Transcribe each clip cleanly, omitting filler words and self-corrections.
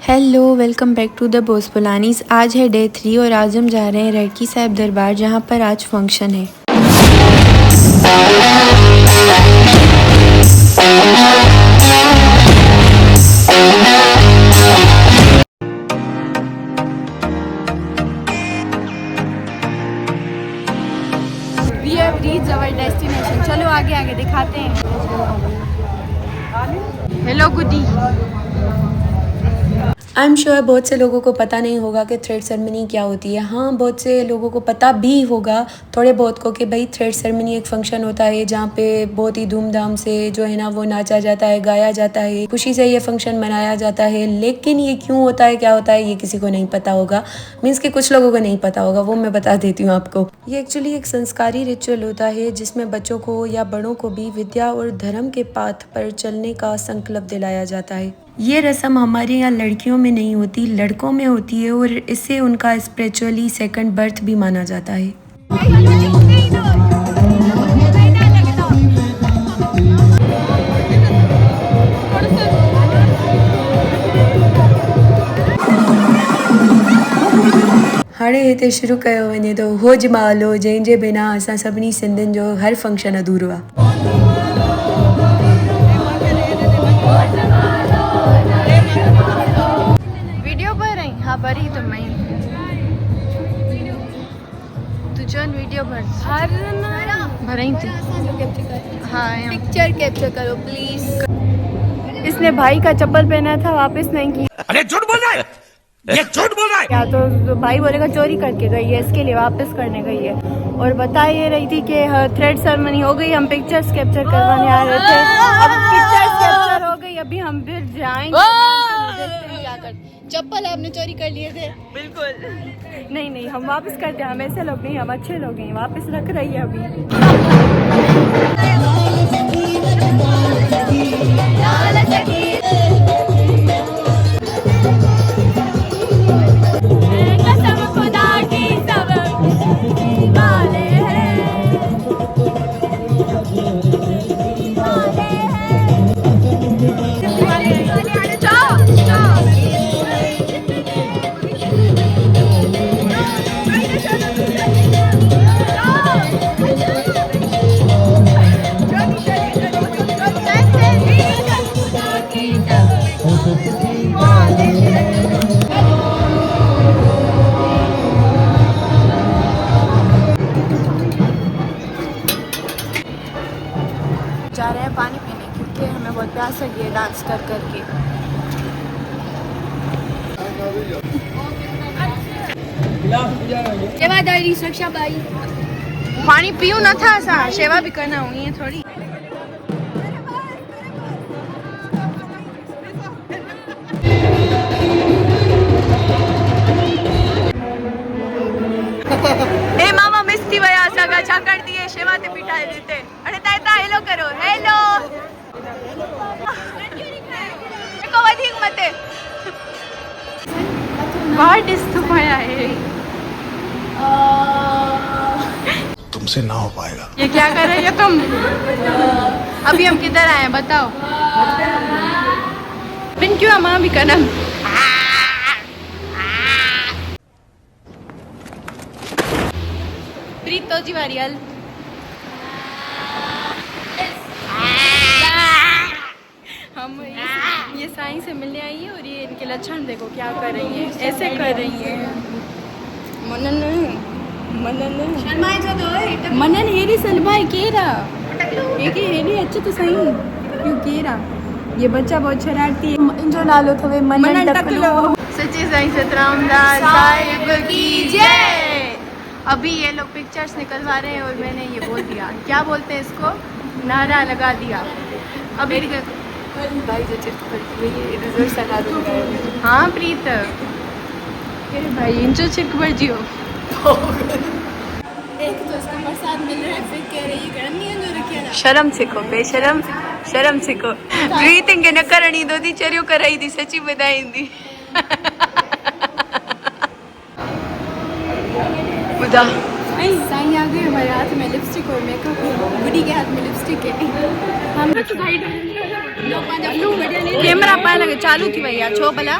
Hello, welcome back to the बोसपोलानीज। आज है डे 3 और आज हम जा रहे हैं रड़की साहब दरबार, जहां पर आज फंक्शन है। We have reached our destination. चलो आगे आगे दिखाते हैं। हेलो गुडी। आई एम श्योर बहुत से लोगों को पता नहीं होगा कि थ्रेड सेरेमनी क्या होती है। हाँ, बहुत से लोगों को पता भी होगा, थोड़े बहुत को, कि भाई थ्रेड सेरेमनी एक फंक्शन होता है जहाँ पे बहुत ही धूमधाम से जो है ना वो नाचा जाता है, गाया जाता है, खुशी से ये फंक्शन मनाया जाता है। लेकिन ये क्यों होता है, क्या होता है, ये किसी को नहीं पता होगा। मीन्स कि कुछ लोगों को नहीं पता होगा, वो मैं बता देती हूँ आपको। ये एक्चुअली एक संस्कारी रिचुअल होता है जिसमें बच्चों को या बड़ों को भी विद्या और धर्म के पाथ पर चलने का संकल्प दिलाया जाता है। ये रस्म हमारे यहाँ लड़कियों में नहीं होती, लड़कों में होती है और इससे उनका स्पिरिचुअली सेकंड बर्थ भी माना जाता है। हाणे हिते शुरू कयो वञे थो होज मालो, जंहिंजे बिना असां सभिनी सिंधियुनि जो हर फंक्शन अधूरो आहे। वीडियो भर रही? हाँ भरी तो मैं तुझन वीडियो भर भर रही थी। हाँ पिक्चर कैप्चर करो प्लीज। इसने भाई का चप्पल पहना था, वापस नहीं किया। अरे झूठ बोल रहा है, ये झूठ बोल रहा है। या तो भाई बोलेगा चोरी करके गई है, इसके लिए वापस करने गई है। और बता ये रही थी कि थ्रेड सेरेमनी हो गई, हम पिक्चर्स कैप्चर करवाने आ रहे थे। अब पिक्चर्स कैप्चर हो गई, अभी हम फिर जाएंगे। क्या कर, चप्पल आपने चोरी कर लिए थे? बिल्कुल नहीं, हम वापस करते हैं। हम ऐसे लोग नहीं, हम अच्छे लोग हैं। वापस रख रही है अभी। जा रहे हैं पानी पीने क्योंकि हमें बहुत प्यास लगी है डांस कर करके। सेवादारी सुरक्षा भाई पानी पीऊ न था, सा सेवा भी करना हुई है थोड़ी। ए मामा मिस्ती वया सगा छा कर दिए, सेवा ते बिठाई देते। अरे ताता हेलो करो, हेलो को अधिक मते बाहर डिस्टर्ब आया है। तुमसे ना हो पाएगा। ये क्या कर रही हो तुम? अभी हम किधर आए बताओ। बिन क्यों माँ भी कदम प्रीतो जी वारियल। हम ये साईं से मिलने आई है और ये इनके लक्षण देखो क्या कर रही है, ऐसे कर रही है। मनन मनन हेरी सलमाई केरा एक हेरी अच्छे तो सही क्यों केरा। ये बच्चा बहुत शरारती है। जो नालो थवे मनन टकलो। सच्चे साईं सतराम दास साहिब की जय। अभी ये लोग पिक्चर्स निकलवा रहे हैं और मैंने ये बोल दिया, क्या बोलते हैं इसको, नारा लगा दिया। अभी भाई जो चित्र सगा दूंगा। हाँ प्रीत भाई इंचो चिक बढ़ जियो। एक तो इसको प्रसाद मिल रहा है, फिर कह रही है गरम नहीं है जो रखिए ना। शर्म सीखो बेशरम, शर्म सीखो। प्रीत के न करणी दो दी चरियो कराई दी, सच्ची बताई दी। बुधा साईं आ गए, हमारे हाथ में लिपस्टिक और मेकअप है, गुडी के हाथ में लिपस्टिक है। हम कैमरा पाए लगे चालू थी भैया छो भला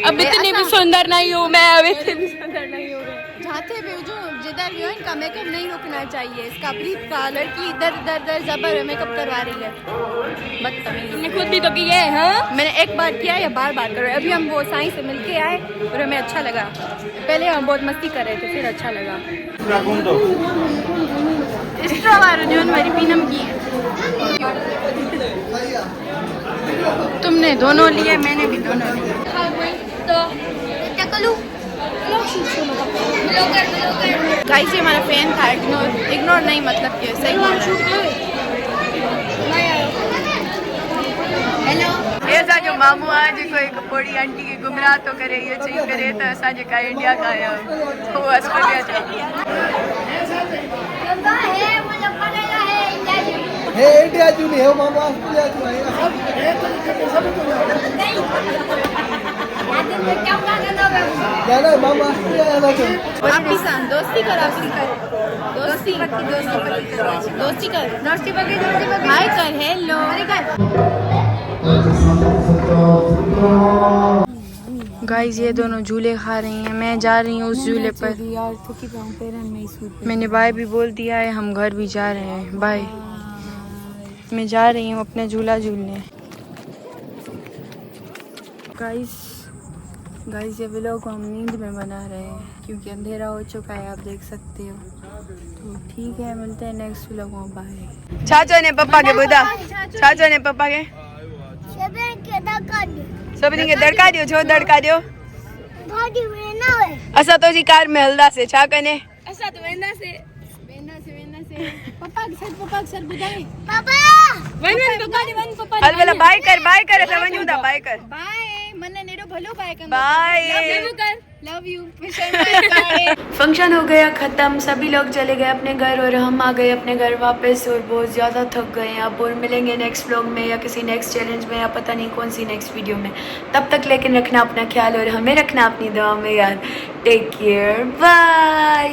अब इतनी भी सुंदर नहीं हूँ मैं, अब इतनी भी सुंदर नहीं हूँ। जाते भी जो जिधर भी हो इनका मेकअप नहीं रुकना चाहिए। इसका प्रीत का लड़की इधर जबर मेकअप करवा रही है। बदतमीज। तुमने खुद भी तो किया है? हाँ मैंने एक बार किया या बार करो। अभी हम वो साईं से मिलके आए और हमें अच्छा लगा। पहले हम बहुत मस्ती कर रहे थे, फिर अच्छा लगा। जो हमारी पीनम की है। तुमने दोनों लिए, मैंने भी दोनों लिए। गाइस ये हमारा फैन था, इग्नोर नहीं मतलब कि सही हेलो। ऐसा जो मामू आज कोई बड़ी आंटी की गुमराह तो करे, ये चीज करे तो असांजे का इंडिया का आया वो ऑस्ट्रेलिया हे इंडिया जू नहीं है मामा, ऑस्ट्रेलिया जू है। जाना है मामा, ऑस्ट्रेलिया जाना है। आपकी सान दोस्ती कर, दोस्ती कर हाय कर, हेलो गाइस। ये दोनों झूले खा रही हैं, मैं जा रही हूँ उस झूले पर। मैंने बाय भी बोल दिया है, हम घर भी जा रहे हैं। बाय। मैं जा रही हूँ अपना झूला झूलने। गाइस ये व्लॉग को हम नींद में बना रहे हैं क्योंकि अंधेरा हो चुका है, आप देख सकते हो। तो ठीक है, मिलते हैं नेक्स्ट व्लॉग में। बाय। चाचा ने पापा के बुदा, चाचा ने पापा के सभिनी के दड़का दियो, छो दड़का दियो। असा तो जी कार में हलदा से छा कने, असा तो वेंदा से पापा के सर बुदाई पापा वन पापा हल वाला बाय कर ऐसा वंजुदा बाय कर। बाय मने नेरो भलो बाय कर। Bye love you. फंक्शन हो गया ख़त्म, सभी लोग चले गए अपने घर और हम आ गए अपने घर वापस और बहुत ज़्यादा थक गए हैं अब। और मिलेंगे नेक्स्ट व्लॉग में या किसी नेक्स्ट चैलेंज में या पता नहीं कौन सी नेक्स्ट वीडियो में। तब तक लेकिन रखना अपना ख्याल और हमें रखना अपनी दुआ में याद। Take care, bye.